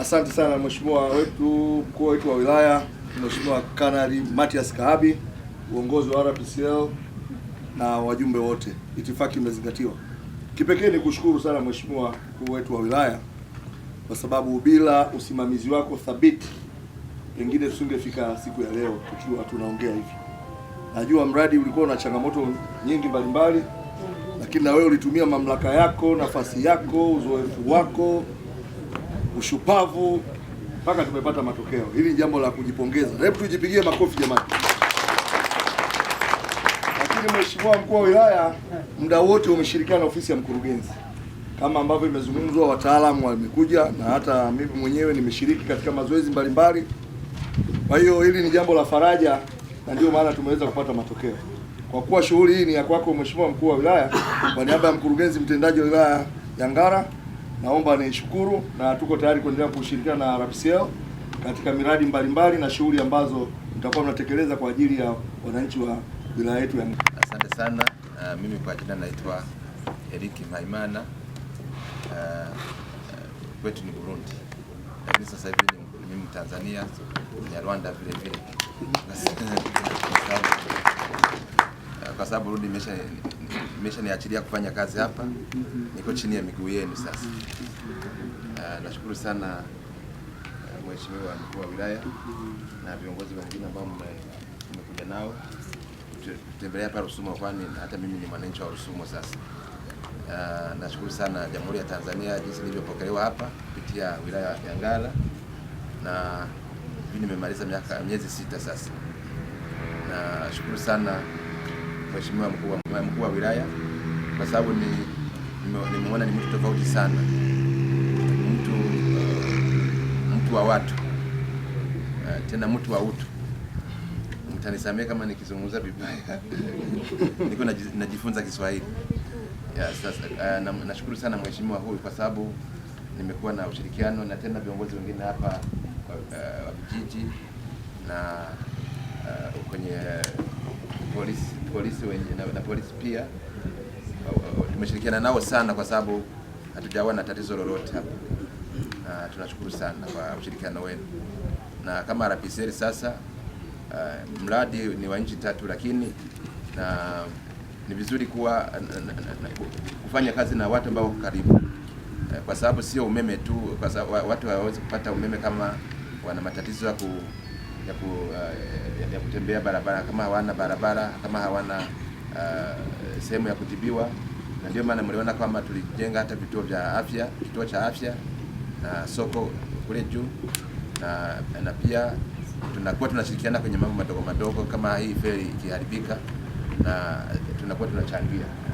Asante sana mheshimiwa wetu mkuu wetu wa wilaya, Mheshimiwa Kanali Mathias Kahabi, uongozi wa RPCL na wajumbe wote. Itifaki imezingatiwa. Kipekee ni kushukuru sana mheshimiwa mkuu wetu wa wilaya kwa sababu bila usimamizi wako thabiti pengine tusingefika siku ya leo tukiwa tunaongea hivi. Najua mradi ulikuwa na changamoto nyingi mbalimbali, lakini na wewe ulitumia mamlaka yako, nafasi yako, uzoefu wako, ushupavu mpaka tumepata matokeo. Hili ni jambo la kujipongeza. Hebu tujipigie makofi jamani. Lakini mheshimiwa mkuu wa wilaya, muda wote umeshirikiana na ofisi ya mkurugenzi. Kama ambavyo imezungumzwa, wataalamu wamekuja na hata mimi mwenyewe nimeshiriki katika mazoezi mbalimbali. Kwa hiyo hili ni jambo la faraja na ndio maana tumeweza kupata matokeo. Kwa kuwa shughuli hii ni ya kwako mheshimiwa mkuu wa wilaya, kwa niaba ya mkurugenzi mtendaji wa wilaya ya Ngara, naomba nishukuru na tuko tayari kuendelea kushirikiana na RPCL katika miradi mbalimbali na shughuli ambazo mtakuwa mnatekeleza kwa ajili ya wananchi wa wilaya yetu ya Ngara. Asante sana. Mimi kwa jina naitwa Eric Maimana. Kwetu ni Burundi, lakini sasa hivi ni Mtanzania, ni Rwanda vile vile. Kwa sababu Burundi imeshaniachilia kufanya kazi hapa, niko chini ya miguu yenu sasa. Nashukuru sana mheshimiwa mkuu wa wilaya na viongozi wengine ambao mmekuja nao kutembelea hapa Rusumo, kwani hata mimi ni mwananchi wa Rusumo sasa. Nashukuru sana Jamhuri ya Tanzania jinsi nilivyopokelewa hapa kupitia wilaya ya Ngara, na mimi nimemaliza miezi 6 sasa. Nashukuru sana mheshimiwa mkuu wa wilaya kwa sababu nimeona ni mtu tofauti sana, mtu wa watu, tena mtu wa utu. Mtanisamee kama nikizungumza vibaya niko najifunza Kiswahili. Sasa nashukuru sana mheshimiwa huyu kwa sababu nimekuwa na ushirikiano na tena viongozi wengine hapa wa vijiji na kwenye polisi na polisi pia tumeshirikiana nao sana kwa sababu hatujawa na tatizo lolote hapa. Tunashukuru sana kwa ushirikiano wenu. Na kama RPCL sasa mradi ni wa nchi 3, lakini ni vizuri kufanya kazi na watu ambao wako karibu, kwa sababu sio umeme tu, kwa sababu watu hawawezi kupata umeme kama wana matatizo ya kutembea barabara, kama hawana barabara, kama hawana sehemu ya kutibiwa. Na ndio maana mliona kwamba tulijenga hata kituo cha afya na soko kule juu, na pia tunakuwa tunashirikiana kwenye mambo madogo madogo kama hii feri ikiharibika, na tunakuwa tunachangia.